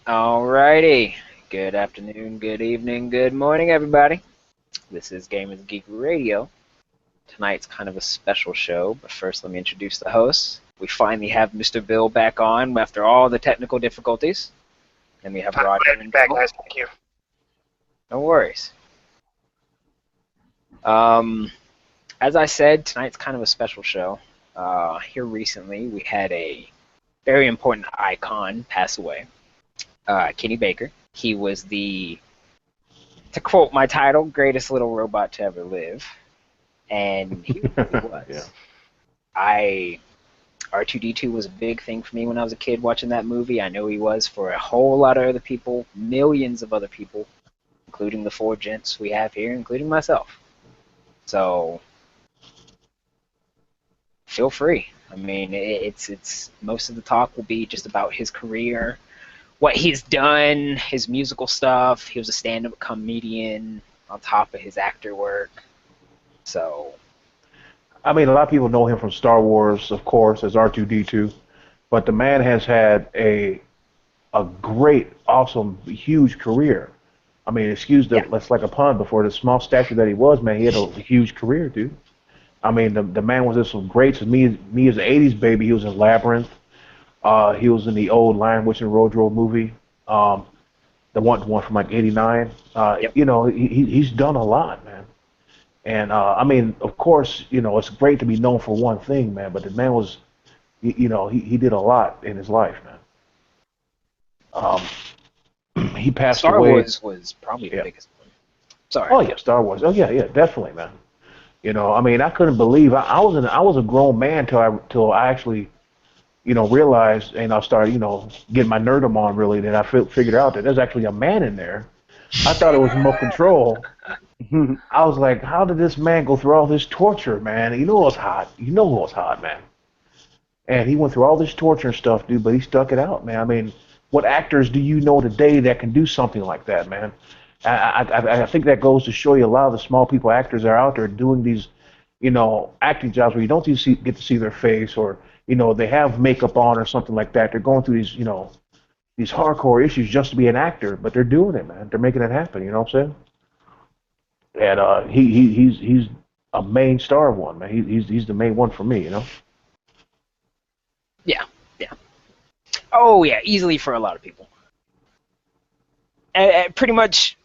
Alrighty. Good afternoon, good evening, good morning, everybody. This is Gamers Geek Radio. Tonight's kind of a special show, but first let me introduce the hosts. We finally have Mr. Bill back on after all the technical difficulties. Then we have Roger and Back, Bill. guys. Thank you. No worries. Um, as I said, tonight's kind of a special show. Here recently, we had a very important icon pass away. Kenny Baker. He was to quote my title, greatest little robot to ever live. And he really was. Yeah. R2D2 was a big thing for me when I was a kid watching that movie. I know he was for a whole lot of other people, millions of other people, including the four gents we have here, including myself. So feel free. I mean, it's most of the talk will be just about his career, what he's done, his musical stuff. He was a stand-up comedian on top of his actor work. So, I mean, a lot of people know him from Star Wars, of course, as R2D2, but the man has had a great, awesome, huge career. I mean, excuse that's like a pun, before the small stature that he was, man, he had a huge career, dude. I mean, the man was just some greats. Me as an '80s baby, he was in Labyrinth. He was in the old Lion, Witch, and Wardrobe movie, the one from like '89. You know, he's done a lot, man. And I mean, of course, you know, it's great to be known for one thing, man. But the man was, you know, he did a lot in his life, man. He passed Star away. Wars was probably the biggest one. Sorry. Oh yeah, Star Wars. Oh yeah, definitely, man. You know, I mean, I couldn't believe I was a grown man till I actually, you know, realized, and I started, you know, getting my nerdum on really. Then I figured out that there's actually a man in there. I thought it was remote control. I was like, how did this man go through all this torture, man? You know it was hot. You know it was hot, man. And he went through all this torture and stuff, dude, but he stuck it out, man. I mean, what actors do you know today that can do something like that, man? I think that goes to show you a lot of the small people actors that are out there doing these, you know, acting jobs where you don't get to see their face, or, you know, they have makeup on or something like that. They're going through these, you know, these hardcore issues just to be an actor, but they're doing it, man. They're making it happen, you know what I'm saying? And he's a main star one, man. He's the main one for me, you know. Yeah. Oh yeah, easily for a lot of people. And pretty much,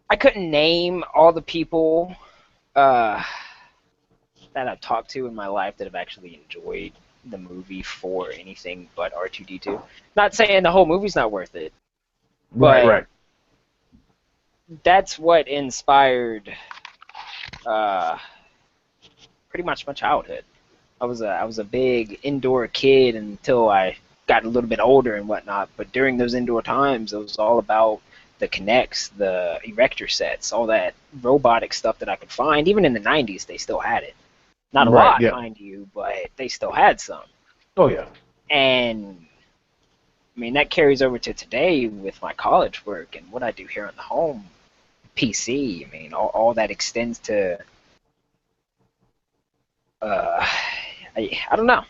I couldn't name all the people that I've talked to in my life that have actually enjoyed the movie for anything but R2D2. Not saying the whole movie's not worth it, but Right. that's what inspired pretty much my childhood. I was a big indoor kid until I got a little bit older and whatnot. But during those indoor times, it was all about the Kinects, the erector sets, all that robotic stuff that I could find. Even in the '90s, they still had it. Not a lot, mind you, but they still had some. Oh yeah. And I mean, that carries over to today with my college work and what I do here on the home PC. I mean, all that extends to I don't know.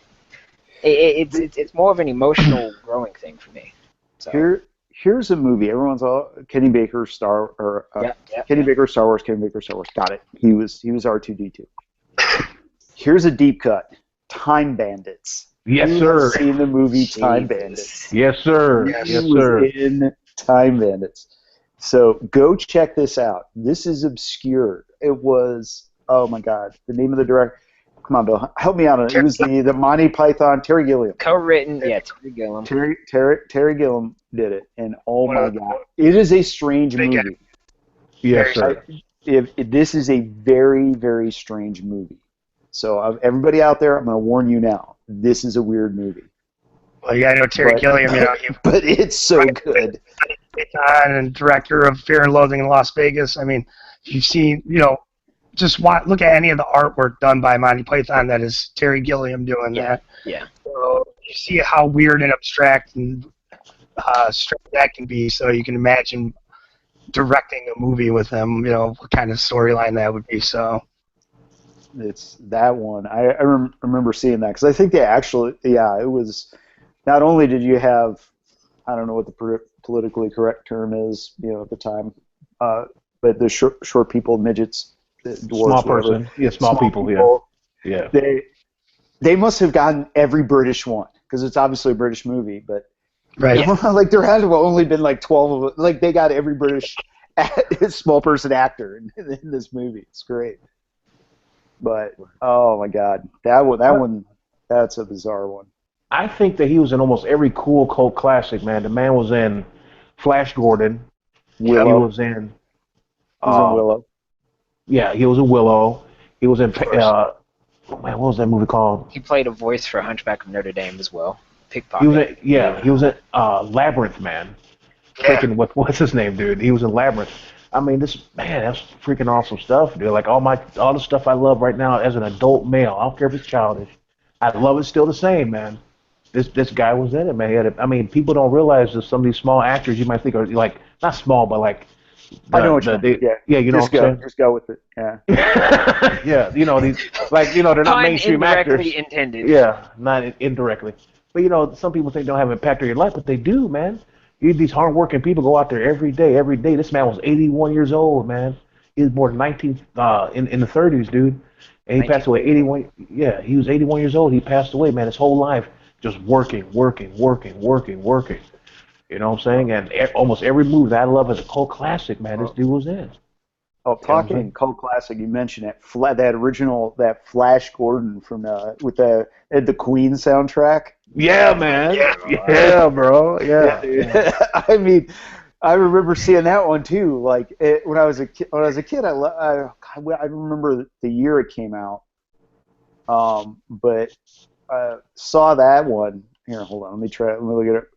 It's more of an emotional growing thing for me. So. Here's a movie. Everyone's all Kenny Baker Star Baker Star Wars. Kenny Baker Star Wars. Got it. He was R2D2. Here's a deep cut. Time Bandits. Yes, You've sir. seen the movie Time Bandits? Yes, sir. Yes, sir. In Time Bandits. So go check this out. This is obscure. It was, oh my God, the name of the director. Come on, Bill, help me out. It was the Monty Python, Terry Gilliam. Co-written, Terry Gilliam. Terry Gilliam did it, and oh my God, it is a strange movie. Yes, sir. This is a very, very strange movie. So everybody out there, I'm going to warn you now. This is a weird movie. Well, yeah, I know Terry Gilliam. You know, but it's so good. And director of Fear and Loathing in Las Vegas. I mean, you've seen, you know, just look at any of the artwork done by Monty Python that is Terry Gilliam doing that. Yeah. So you see how weird and abstract and strange that can be. So you can imagine directing a movie with him. You know what kind of storyline that would be. So it's that one. I remember seeing that because I think they actually, it was. Not only did you have I don't know what the politically correct term is, at the time. But the short people, midgets, dwarves, Small whatever. person. Yeah, small people. Yeah. They must have gotten every British one because it's obviously a British movie, but Right. like there had to have only been like 12 of them. Like they got every British small person actor in this movie. It's great. But oh my God, that one, that's a bizarre one. I think that he was in almost every cool cult classic, man. The man was in Flash Gordon. Willow. He was in Willow. Yeah, he was in Willow. He was in what was that movie called? He played a voice for Hunchback of Notre Dame as well. Pickpocket. He was in Labyrinth, man. Freaking what's his name, dude? He was in Labyrinth. I mean, that's freaking awesome stuff, dude. Like all the stuff I love right now as an adult male. I don't care if it's childish. I love it still the same, man. This guy was in it, man. People don't realize that some of these small actors you might think are like not small, but like I know what you mean. Yeah, you know what I'm saying? Just go with it. Yeah. Yeah, they're not mainstream actors. Indirectly intended. Yeah, not indirectly. But some people think they don't have an impact on your life, but they do, man. These hardworking people go out there every day. This man was 81 years old, man. He was born in the 30s, dude. And he passed away 81. Yeah, he was 81 years old. He passed away, man. His whole life just working. You know what I'm saying? And almost every movie that I love is a cult classic, man. This dude was in. Oh, talking cult classic, you mentioned it. That original, that Flash Gordon from with the Queen soundtrack. Yeah, man. Yeah, bro. Yeah. I mean, I remember seeing that one too. Like when I was a kid, I remember the year it came out. But saw that one. Here, hold on. Let me look at it.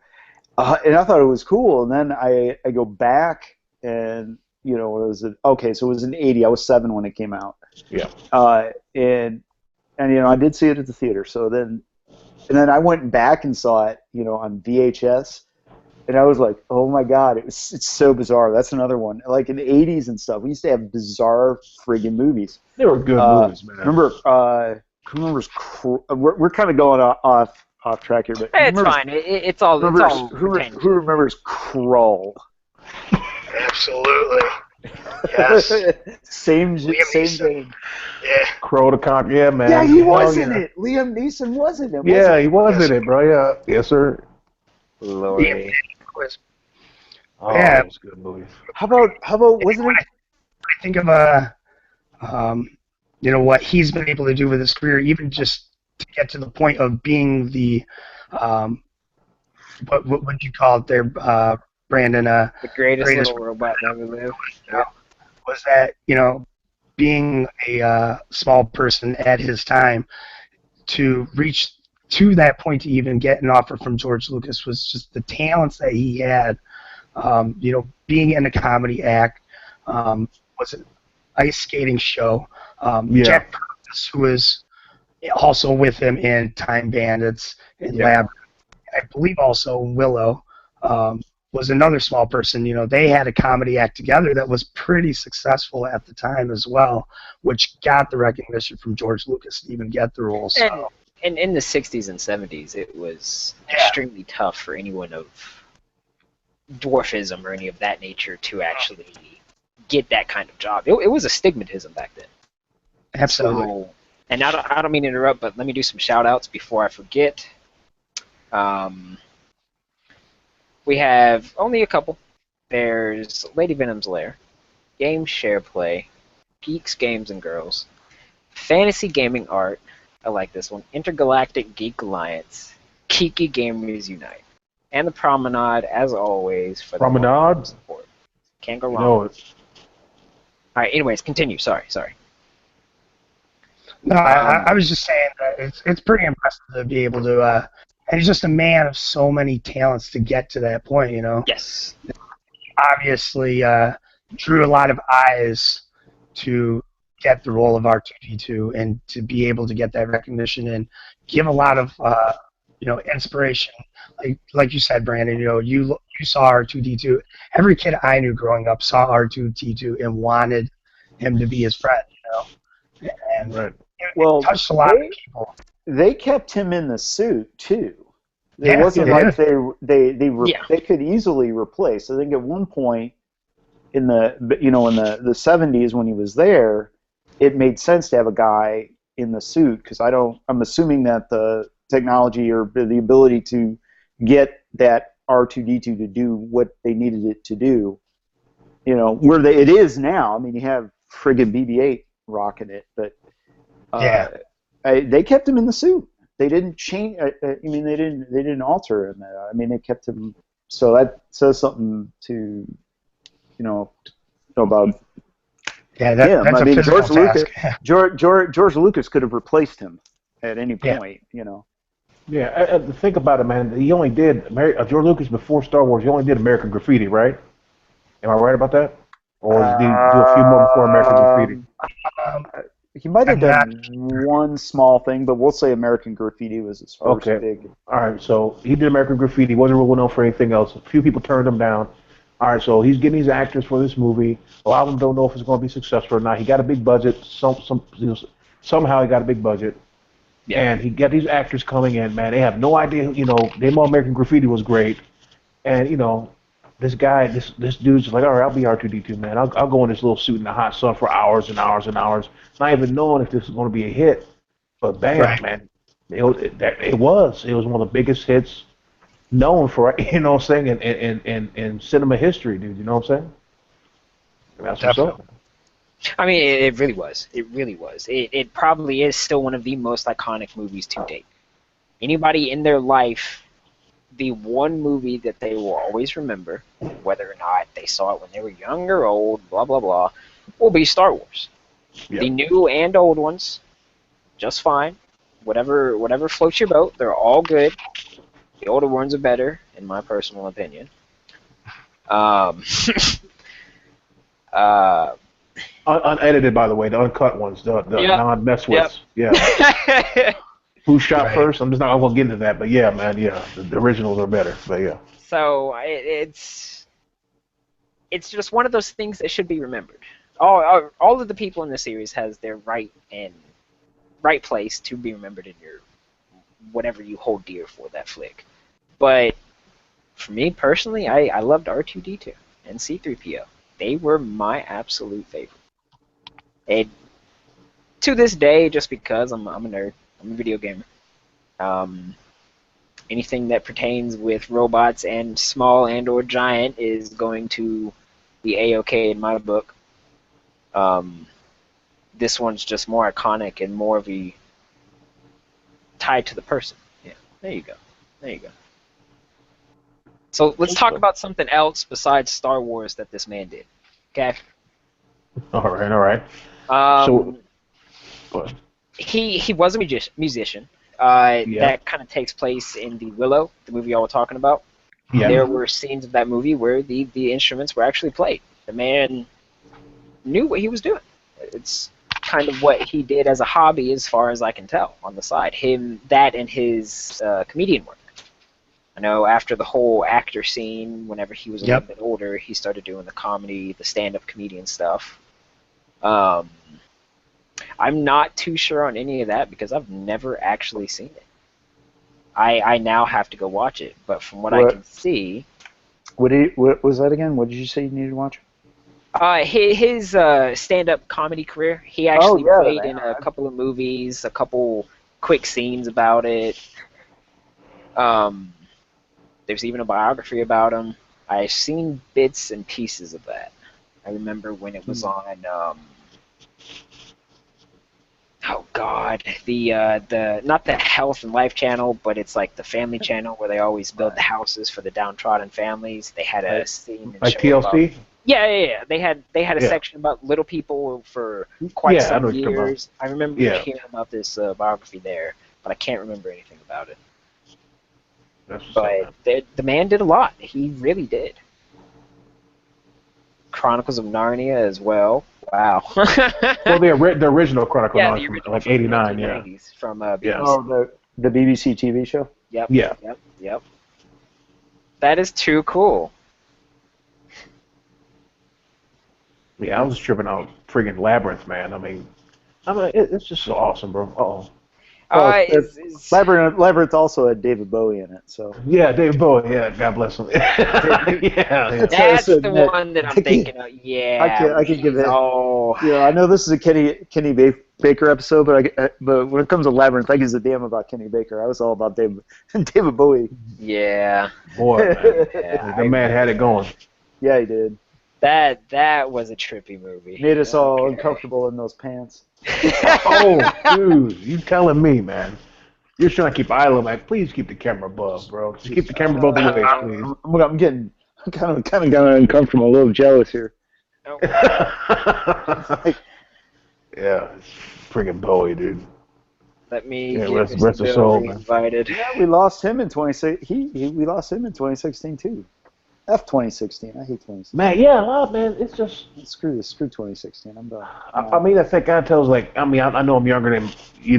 And I thought it was cool. And then I go back and when it was so it was in '80. I was 7 when it came out. Yeah. And I did see it at the theater. So then I went back and saw it on VHS. And I was like, oh my God, it's so bizarre. That's another one. Like in the '80s and stuff, we used to have bizarre friggin' movies. They were good movies, man. Remember, who remembers? We're kind of going off track here, but It's fine. It's all. Who remembers Krull? Absolutely. Yes. same Neeson. game. Yeah. Crow the Con. Yeah, man. Yeah, he was in it. Liam Neeson was in it. Yeah, he was in it, bro. Yeah. Yes, sir. Lordy. Oh, Yeah. that was a good movie. How about wasn't it? I think of what he's been able to do with his career, even just to get to the point of being the what would you call it there, Brandon? The greatest little robot that ever lived. Was that being a small person at his time to reach to that point to even get an offer from George Lucas was just the talents that he had. Being in a comedy act, was an ice skating show. Jack Purvis, who was also with him in Time Bandits and Labyrinth, I believe also Willow, was another small person. They had a comedy act together that was pretty successful at the time as well, which got the recognition from George Lucas to even get the role. So. And in the 60s and 70s, it was extremely tough for anyone of dwarfism or any of that nature to actually get that kind of job. It was a stigmatism back then. Absolutely. So, and I don't mean to interrupt, but let me do some shout-outs before I forget. We have only a couple. There's Lady Venom's Lair, Games Share Play, Geeks, Games, and Girls, Fantasy Gaming Art, I like this one, Intergalactic Geek Alliance, Kiki Gamers Unite, and the Promenade, as always, for the support. Can't go wrong. No, it's... All right, anyways, continue. Sorry. No, I was just saying that it's pretty impressive to be able to, and he's just a man of so many talents to get to that point, Yes. Obviously, drew a lot of eyes to get the role of R2-D2 and to be able to get that recognition and give a lot of, inspiration. Like you said, Brandon, you saw R2-D2. Every kid I knew growing up saw R2-D2 and wanted him to be his friend, And right. it touched a lot of people. They kept him in the suit too. It Yeah, wasn't yeah. like Yeah. they could easily replace. I think at one point in the in the 70s when he was there, it made sense to have a guy in the suit because I'm assuming that the technology or the ability to get that R2D2 to do what they needed it to do, it is now. I mean, you have friggin' BB-8 rocking it, but Yeah. they kept him in the suit. They didn't change. I mean, they didn't alter him. I mean, they kept him. So that says something to about Yeah, him. that's I a mean, physical task. George Lucas could have replaced him at any Yeah. point. Yeah, think about it, man. He only did George Lucas before Star Wars. He only did American Graffiti, right? Am I right about that? Or did he do a few more before American Graffiti? Um, He might have I'm not. done one small thing, but we'll say American Graffiti was his first Okay. big. All right, so he did American Graffiti. Wasn't real known for anything else. A few people turned him down. All right, so he's getting these actors for this movie. A lot of them don't know if it's going to be successful or not. He got a big budget. Somehow he got a big budget. Yeah. And he got these actors coming in, man. They have no idea, they know American Graffiti was great. And, this guy, this dude's like, all right, I'll be R2D2, man. I'll go in this little suit in the hot sun for hours and hours and hours, not even knowing if this is going to be a hit. But bam, Right. man, it was one of the biggest hits known for, saying, in cinema history, dude. You know what I'm saying? That's what's Definitely. up. I mean, it really was. It really was. It probably is still one of the most iconic movies to date. Anybody in their life, the one movie that they will always remember, whether or not they saw it when they were young or old, blah, blah, blah, will be Star Wars. Yep. The new and old ones, just fine. Whatever floats your boat, they're all good. The older ones are better, in my personal opinion. Unedited, by the way, the uncut ones, the Yep. non-mess with. Yeah. Who shot Right. first? I'm just not going to get into that, but yeah, man, yeah, the originals are better, but yeah. So it's just one of those things that should be remembered. All of the people in the series has their right place to be remembered in your whatever you hold dear for that flick. But for me personally, I loved R2D2 and C3PO. They were my absolute favorite. And to this day, just because I'm a nerd, I'm a video gamer. Anything that pertains with robots and small and or giant is going to be A-okay in my book. This one's just more iconic and more of a tied to the person. Yeah, there you go. There you go. So let's talk about something else besides Star Wars that this man did. Okay. All right. Um, So, he was a musician. Yeah. That kind of takes place in the Willow, the movie y'all were talking about. yeah. There were scenes of that movie where the instruments were actually played. The man knew what he was doing. It's kind of what he did as a hobby, as far as I can tell, on the side. That and his comedian work. I know after the whole actor scene, whenever he was a Yep. little bit older, he started doing the comedy, the stand-up comedian stuff. I'm not too sure on any of that because I've never actually seen it. I now have to go watch it, but from what I What- can see, What was that again? What did you say you needed to watch? his stand-up comedy career, he actually yeah, played man. in a couple of movies, a couple quick scenes about it. There's even a biography about him. I've seen bits and pieces of that. I remember when it was on, oh God, the not the Health and Life channel, but it's like the Family channel where they always build the houses for the downtrodden families. They had a scene and Like show about- TLC? Yeah. They had a Yeah. section about little people for quite Yeah, I know some what you're talking about. years. I remember Yeah. hearing about this biography there, but I can't remember anything about it. That's what's up, man. But the man did a lot. He really did. Chronicles of Narnia as well. Wow. Well, the original Chronicle yeah, Narnia the from original like from the '89, yeah. 1990s from BBC. Yeah. Oh, the BBC TV show. Yep. Yeah. Yep. That is too cool. Yeah, I was tripping out friggin' Labyrinth, man. I mean, it's just so awesome, bro. Uh-oh. Labyrinth also had David Bowie in it, so. Yeah, David Bowie. Yeah, God bless him. yeah. That's the one that I'm thinking of. Yeah. I can give it. Oh. Yeah, I know this is a Kenny Baker episode, but when it comes to Labyrinth, I give a damn about Kenny Baker. I was all about David Bowie. Yeah. Boy, man. Yeah, the man had it going. Yeah, he did. That was a trippy movie. Made us all uncomfortable in those pants. Oh, dude, you telling me, man? You're trying to keep eye level. Like, please keep the camera above, bro. Just keep the camera above the waist, please. I'm getting kind of uncomfortable, a little jealous here. Oh. Yeah, it's friggin' Bowie, dude. Let me Yeah, get rest Mr. his soul, Bill man. invited. Yeah, we lost him in 2016. We lost him in 2016 too. F 2016. I hate 2016. Man, yeah, man. It's just. Screw 2016. I'm done. I mean, I think God tells like. I mean, I know I'm younger than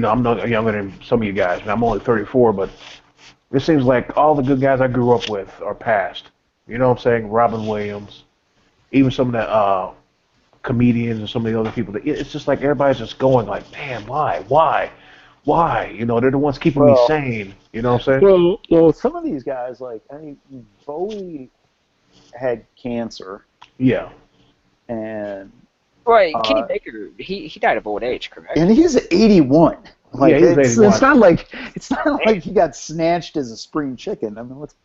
I'm not younger than some of you guys. And I'm only 34, but it seems like all the good guys I grew up with are past. You know what I'm saying? Robin Williams, even some of the comedians and some of the other people. It's just like everybody's just going like, man, why? You know, they're the ones keeping me sane. You know what I'm saying? Well, some of these guys, like, I mean, Bowie had cancer. Yeah. And Right, Kenny Baker, he died of old age, correct? and he's 81. Like, Yeah, he's 81. It's not like he got snatched as a spring chicken. I mean, what's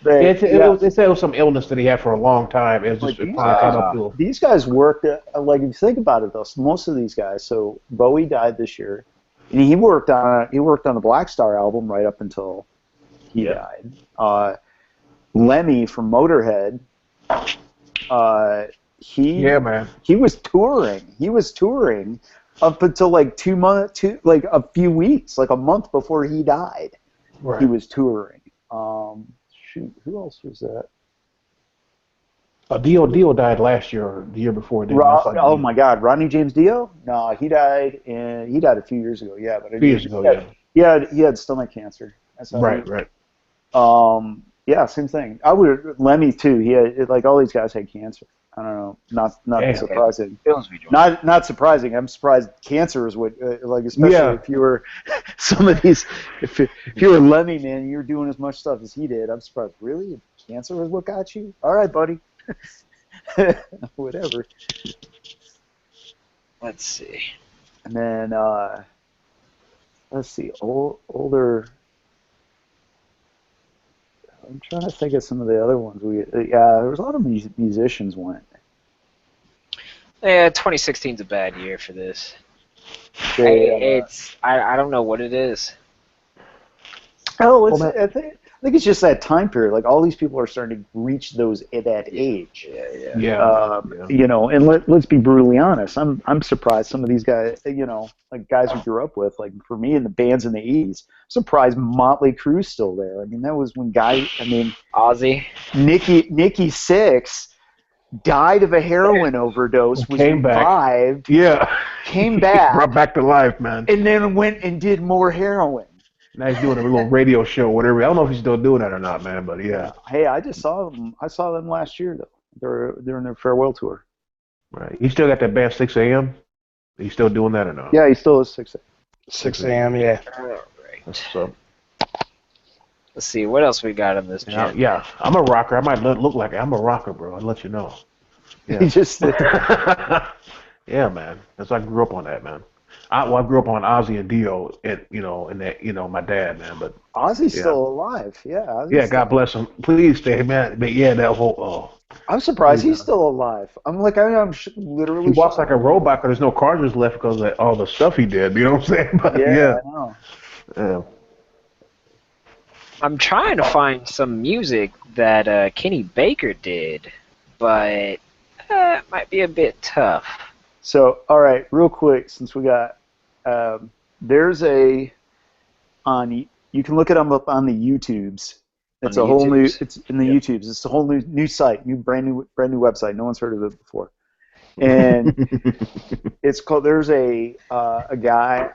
It was some illness that he had for a long time. It was just these guys worked. Like, if you think about it, though, most of these guys. So Bowie died this year, and he worked on the Black Star album right up until he died. Lemmy from Motorhead. He was touring. He was touring up until like a few weeks, like a month before he died. Right. He was touring. Who else was that? Dio died last year or the year before. Oh my God, Rodney James Dio? No, he died a few years ago. Yeah, but he had stomach cancer. That's right. Yeah, same thing. Lemmy too. He had, like, all these guys had cancer. I don't know. Not surprising. Not surprising. I'm surprised cancer is what, like, especially if you were some of these. If you were Lemmy, man, you were doing as much stuff as he did. I'm surprised. Really, cancer is what got you? All right, buddy. Whatever. Let's see. And then let's see. Older. I'm trying to think of some of the other ones. There was a lot of musicians went. Yeah, 2016's a bad year for this. I don't know what it is. I think it's just that time period. Like, all these people are starting to reach that age. Yeah. You know, and let's be brutally honest. I'm surprised some of these guys, you know, like guys we grew up with. Like, for me, in the bands in the '80s, I'm surprised Motley Crue's still there. I mean, that was when Ozzy, Nikki Sixx died of a heroin overdose, was revived, came back, brought back to life, man, and then went and did more heroin. Now he's doing a little radio show, whatever. I don't know if he's still doing that or not, man, but yeah. Hey, I just saw them. I saw them last year, though. They're in their farewell tour. Right. He still got that band 6 a.m.? He's still doing that or not? Yeah, he still is 6 a.m. 6 a.m., yeah. All right. That's what's up. Let's see, what else we got on this channel? Yeah, I'm a rocker. I might look like it. I'm a rocker, bro. I'll let you know. Yeah. He just yeah, man. That's I grew up on that, man. I grew up on Ozzy and Dio, and my dad, man. But Ozzy's still alive. Yeah. God bless him. Please stay, man. But yeah, that whole. I'm surprised he's still alive. I'm like, I'm literally. He walks like a robot because there's no cartridges left because of all the stuff he did. You know what I'm saying? But, I know. Yeah. I'm trying to find some music that Kenny Baker did, but it might be a bit tough. So, all right, real quick, since we got, there's you can look it up on the YouTubes. It's it's in the YouTubes. It's a whole new site, brand new website. No one's heard of it before. And it's called, there's a guy,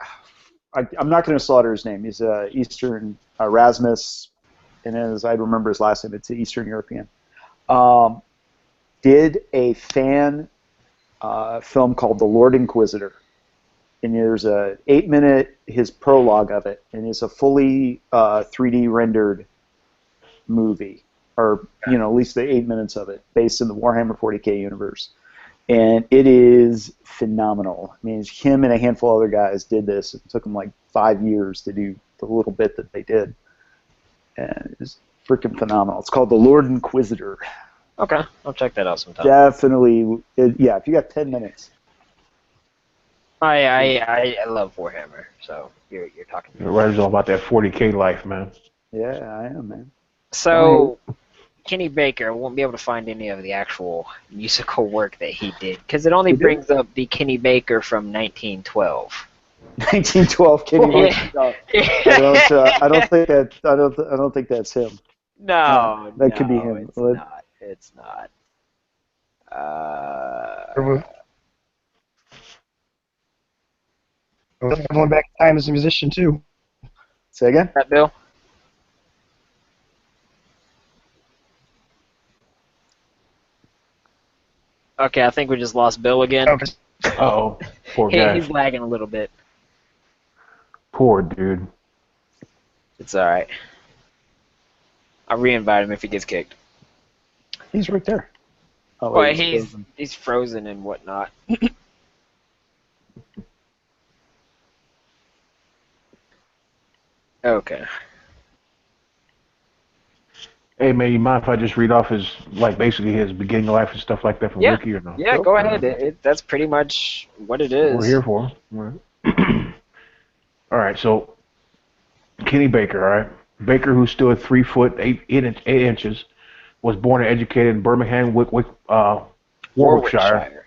I'm not going to slaughter his name. He's Eastern, Rasmus, and as I remember his last name, it's Eastern European. Did a fan film called The Lord Inquisitor. and there's a 8-minute his prologue of it, and it's a fully 3D rendered movie, or at least the 8 minutes of it, based in the Warhammer 40K universe, and it is phenomenal. I mean, it's him and a handful of other guys did this. It took them like 5 years to do the little bit that they did, and it's freaking phenomenal. It's called The Lord Inquisitor. Okay, I'll check that out sometime. Definitely, yeah. If you got 10 minutes. I love Warhammer, so you're talking. Writer's all about that 40K life, man. Yeah, I am, man. So, Kenny Baker, I won't be able to find any of the actual musical work that he did because it only brings up the Kenny Baker from 1912. 1912, Kenny Baker. I don't think that's him. No, that could be him. It's not. Going back in time as a musician too. Say again? That Bill? Okay, I think we just lost Bill again. Okay. Uh-oh, poor guy. He's lagging a little bit. Poor dude. It's alright. I'll re-invite him if he gets kicked. He's right there. Oh, well, he's frozen and whatnot. Okay. Hey man, you mind if I just read off basically his beginning of life and stuff like that from Wiki or no? Yeah, go ahead. That's pretty much what it is. We're here for. All right, so Kenny Baker, all right. Baker, who stood 3 foot 8 inches, was born and educated in Birmingham, Warwickshire,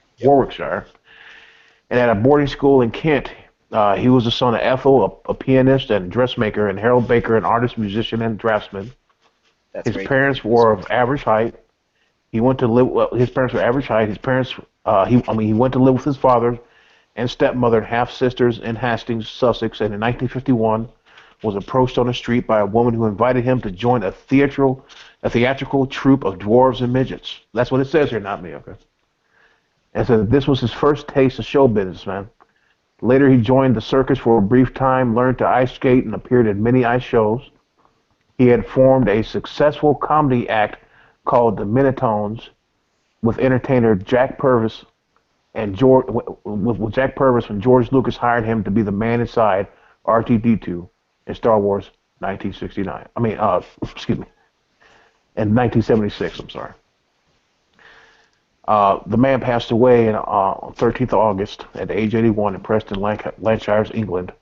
and at a boarding school in Kent. He was the son of Ethel, a pianist and dressmaker, and Harold Baker, an artist, musician, and draftsman. His parents were of average height. He went to live. Well, his parents were average height. His parents. He went to live with his father and stepmother and half sisters in Hastings, Sussex. And in 1951, was approached on the street by a woman who invited him to join a theatrical troupe of dwarves and midgets. That's what it says here, not me. Okay. And so this was his first taste of show business, man. Later, he joined the circus for a brief time, learned to ice skate, and appeared in many ice shows. He had formed a successful comedy act called the Minitones with entertainer Jack Purvis and with Jack Purvis when George Lucas hired him to be the man inside R2-D2 in Star Wars 1969. Excuse me, in 1976. I'm sorry. The man passed away on 13th of August at age 81 in Preston, Lancashire, England.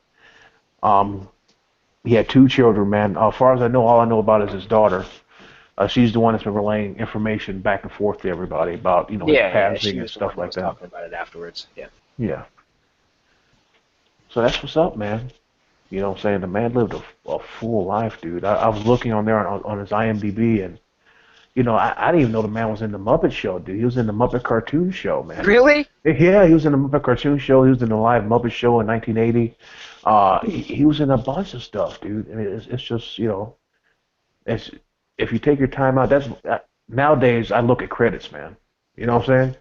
He had 2 children, man. As far as I know, all I know about is his daughter. She's the one that's been relaying information back and forth to everybody about, his passing and stuff like that. Talking about it afterwards. Yeah. Yeah. So that's what's up, man. You know what I'm saying? The man lived a full life, dude. I was looking on there on his IMDb, and I didn't even know the man was in the Muppet Show, dude. He was in the Muppet Cartoon Show, man. Really? Yeah, he was in the Muppet Cartoon Show. He was in the live Muppet Show in 1980. He was in a bunch of stuff, dude. I mean, it's just, it's if you take your time out. Nowadays I look at credits, man. You know what I'm saying?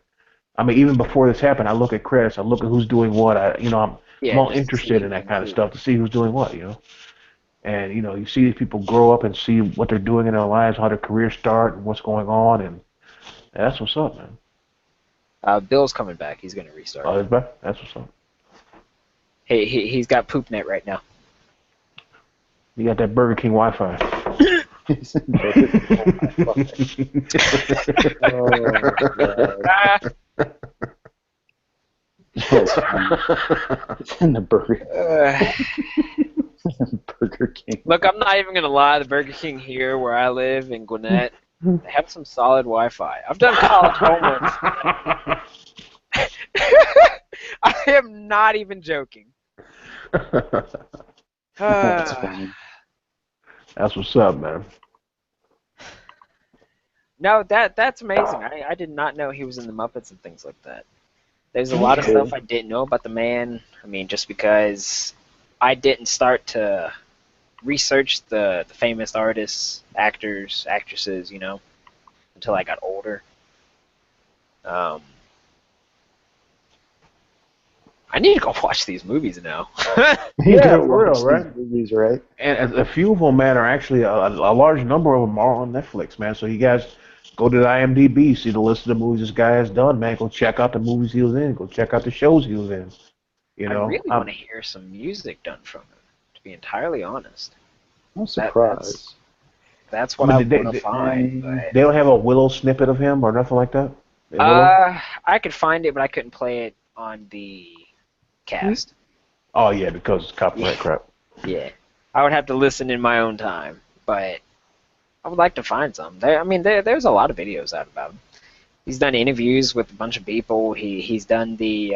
I mean, even before this happened, I look at credits. I look at who's doing what. I'm all interested in that kind of stuff to see who's doing what, And, you see these people grow up and see what they're doing in their lives, how their careers start, and what's going on, and that's what's up, man. Bill's coming back. He's going to restart. Oh, he's back? That's what's up. Hey, he's got PoopNet right now. You got that Burger King Wi-Fi. It's in the Burger Burger King. Look, I'm not even going to lie. The Burger King here where I live in Gwinnett, they have some solid Wi-Fi. I've done college homework. I am not even joking. That's funny. That's what's up, man. No, that's amazing. I did not know he was in the Muppets and things like that. There's a lot of stuff I didn't know about the man. I mean, just because I didn't start to research the famous artists, actors, actresses, until I got older. I need to go watch these movies now. You Yeah, gotta for real, watch right? these movies, right? And a few of them, man, are actually a large number of them are on Netflix, man. So you guys go to the IMDb, see the list of the movies this guy has done, man. Go check out the movies he was in. Go check out the shows he was in. You I know, really want to hear some music done from him, to be entirely honest. I'm That, surprised. that's I what I mean, want to find. they don't have a Willow snippet of him or nothing like that. In But Willow? I could find it, but I couldn't play it on the cast. Oh yeah, because it's copyright crap. Yeah, I would have to listen in my own time, but I would like to find some. There's a lot of videos out about him. He's done interviews with a bunch of people. He's done the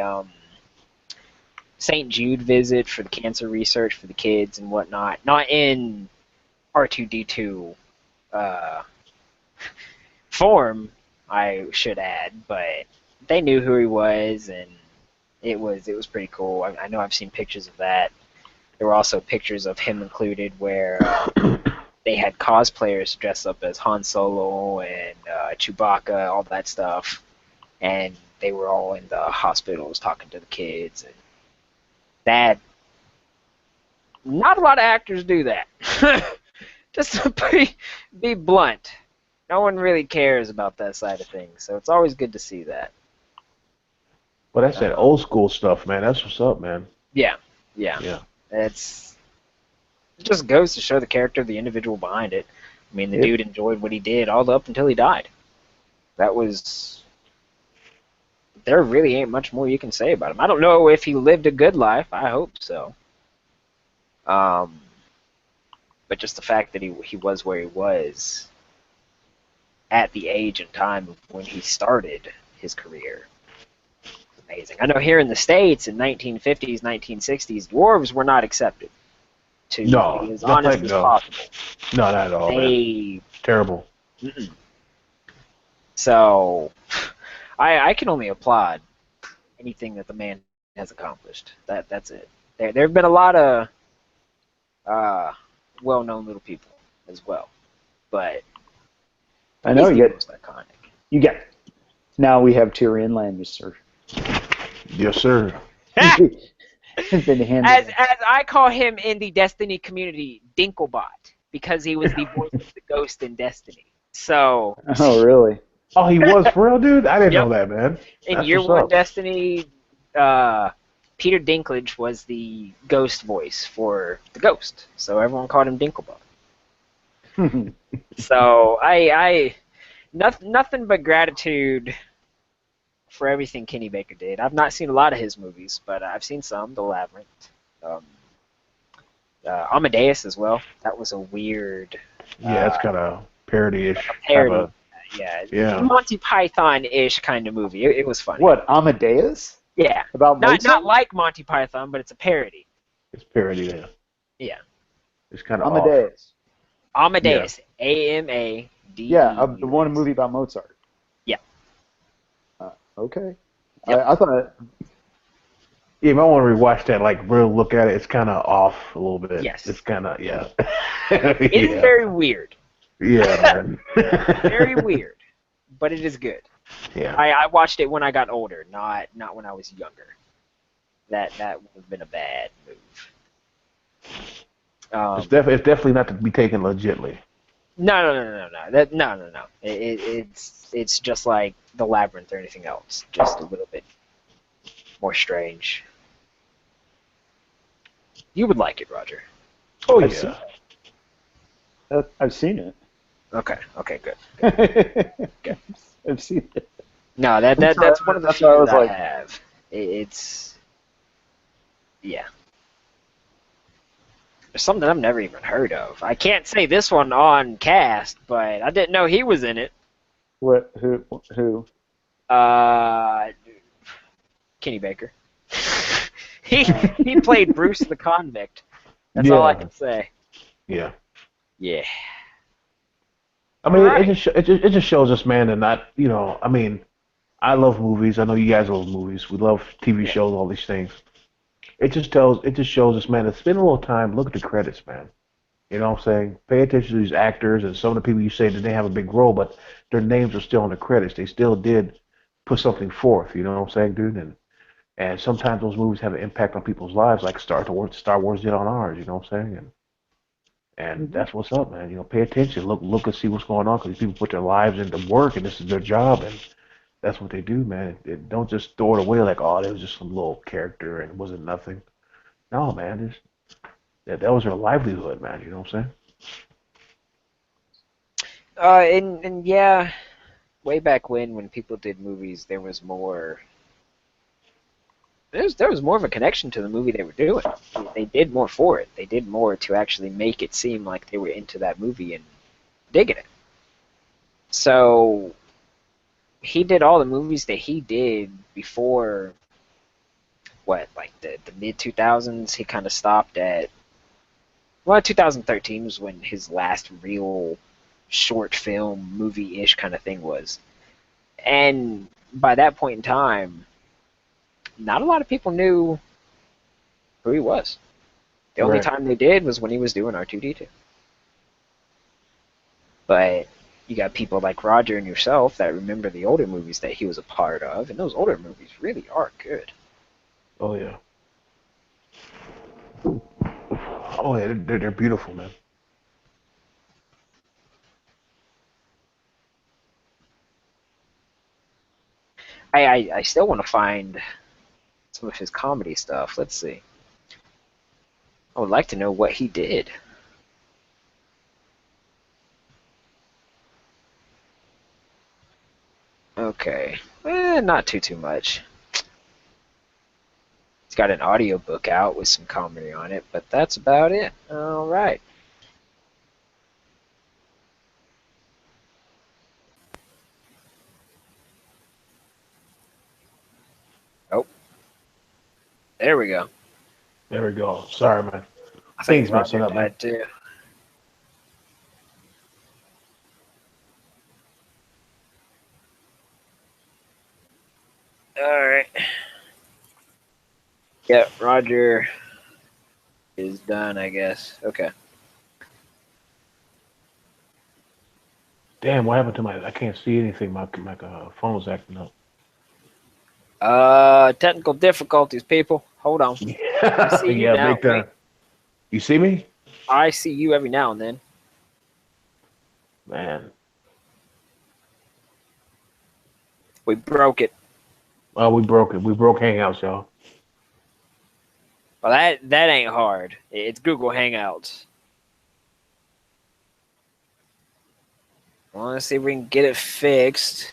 St. Jude visit for the cancer research for the kids and whatnot. Not in R2D2 form, I should add, but they knew who he was, and it was pretty cool. I know I've seen pictures of that. There were also pictures of him included where they had cosplayers dress up as Han Solo and Chewbacca, all that stuff, and they were all in the hospitals talking to the kids. And that, not a lot of actors do that. Just to be blunt, no one really cares about that side of things, so it's always good to see that. But that's that old school stuff, man. That's what's up, man. Yeah. Yeah. It just goes to show the character of the individual behind it. I mean, the dude enjoyed what he did all up until he died. There really ain't much more you can say about him. I don't know if he lived a good life. I hope so. But just the fact that he was where he was at the age and time of when he started his career. Amazing. I know here in the States in 1950s, 1960s, dwarves were not accepted. To be as honest as possible. No, not at all. Man. Terrible. Mm-mm. So, I can only applaud anything that the man has accomplished. That's it. There have been a lot of well-known little people as well, but I know he's the most iconic. You got. Now we have Tyrion Lannister. Yes, sir. As I call him in the Destiny community, Dinklebot, because he was the voice of the ghost in Destiny. So. Oh, really? Oh, he was for real, dude? I didn't know that, man. In Year One Destiny, Peter Dinklage was the ghost voice for the ghost, so everyone called him Dinklebot. So nothing but gratitude for everything Kenny Baker did. I've not seen a lot of his movies, but I've seen some. The Labyrinth, Amadeus as well. That was a weird. Yeah, it's kind of parody-ish. Parody. Yeah. Monty Python-ish kind of movie. It was funny. What, Amadeus? Yeah. About Mozart? Not like Monty Python, but it's a parody. It's parody, yeah. Yeah. It's kind of Amadeus. Off. Amadeus. Yeah. A-M-A-D. Yeah, the one movie about Mozart. Yeah. Okay. Yep. I thought. Yeah, you might want to rewatch that. Like, really look at it. It's kind of off a little bit. Yes. It's kind of It's very weird. Yeah, man. Very weird, but it is good. Yeah. I watched it when I got older, not when I was younger. That would have been a bad move. It's definitely not to be taken legitly. No. It's just like The Labyrinth or anything else, just a little bit more strange. You would like it, Roger. Oh, yeah. I've seen it. Okay, good. Okay. I've seen it. No, that's one of the few that I have. It's yeah. There's something I've never even heard of. I can't say this one on cast, but I didn't know he was in it. What? Who? Kenny Baker. he played Bruce the Convict. That's all I can say. Yeah. Yeah. I mean, it just shows us, man, and not, I mean, I love movies. I know you guys love movies. We love TV shows, all these things. It just shows us, man, to spend a little time, look at the credits, man. You know what I'm saying? Pay attention to these actors and some of the people you say that they have a big role, but their names are still in the credits. They still did put something forth, you know what I'm saying, dude? And And sometimes those movies have an impact on people's lives, like Star Wars did on ours. You know what I'm saying? And Hmm. that's what's up, man. You know, pay attention, look and see what's going on, because these people put their lives into work, and this is their job, and that's what they do, man. Don't just throw it away like, oh, it was just some little character and it wasn't nothing. No, man, that was their livelihood, man. You know what I'm And yeah, way back when people did movies, there was more of a connection to the movie they were doing. They did more for it. They did more to actually make it seem like they were into that movie and digging it. So he did all the movies that he did before what, like the mid 2000s. He kind of stopped at, well, 2013 was when his last real short film movie-ish kind of thing was. And by that point in time, not a lot of people knew who he was. The saying? only Right. time they did was when he was doing R2-D2. But you got people like Roger and yourself that remember the older movies that he was a part of, and those older movies really are good. Oh yeah. Oh yeah. They're beautiful, man. I still want to find some of his comedy stuff. Let's see. I would like to know what he did. Okay. Not too much. He's got an audiobook out with some comedy on it, but that's about it. All right. Oh, there we go. There we go. Sorry, man. I think Things messing Roger up, man. died too. All right. Yep, Roger is done, I guess. Okay. Damn, what happened to my? I can't see anything. My phone's acting up. Technical difficulties, people. Hold on. I Yeah, see you yeah, now. big Wait, time. You see me, I see you every now and then. man? We broke it. Oh, we broke it. We broke Hangouts, y'all. Well, that ain't hard. It's Google Hangouts. Well, let's see if we can get it fixed.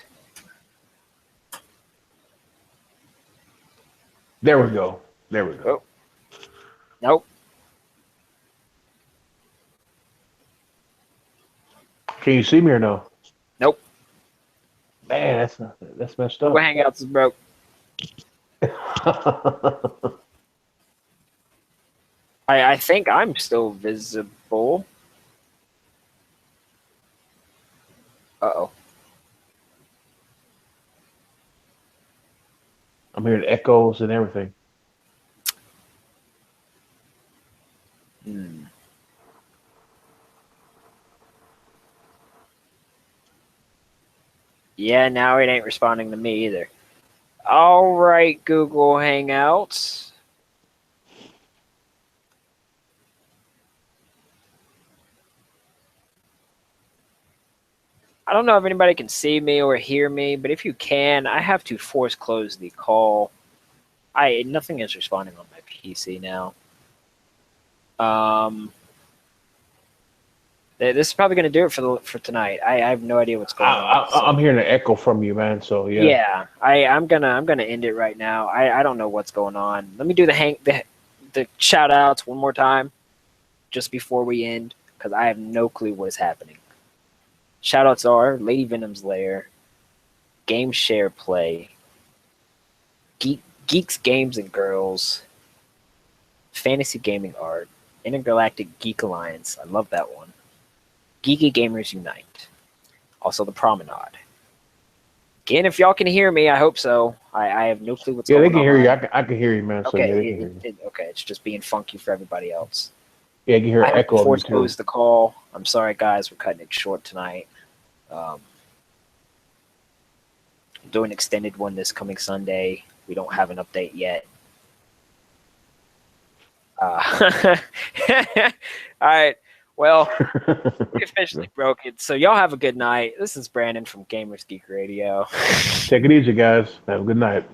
There we go. There we go. Oh, nope. Can you see me or no? Nope. Man, that's messed Google up. Hangouts is broke. I think I'm still visible. Uh-oh. I'm hearing echoes and everything. Hmm. Yeah, now it ain't responding to me either. All right, Google Hangouts. I don't know if anybody can see me or hear me, but if you can, I have to force close the call. Nothing is responding on my PC now. This is probably going to do it for tonight. I have no idea what's going on. I'm hearing an echo from you, man. So yeah. Yeah, I'm gonna end it right now. I don't know what's going on. Let me do the shout outs one more time, just before we end, because I have no clue what is happening. Shout outs are Lady Venom's Lair, Game Share Play, Geeks Games and Girls, Fantasy Gaming Art, Intergalactic Geek Alliance. I love that one. Geeky Gamers Unite. Also the Promenade. Again, if y'all can hear me, I hope so. I have no clue what's Yeah, going on. they can hear you. I can hear you, man. So Okay, yeah, they can hear you. okay, it's just being funky for everybody else. Yeah, I can hear I an have echo to of you force too. close the call. I'm sorry, guys. We're cutting it short tonight. Do an extended one this coming Sunday. we don't have an update yet. All right. Well, we officially broke it. So y'all have a good night. This is Brandon from Gamers Geek Radio. Take it easy, guys. Have a good night.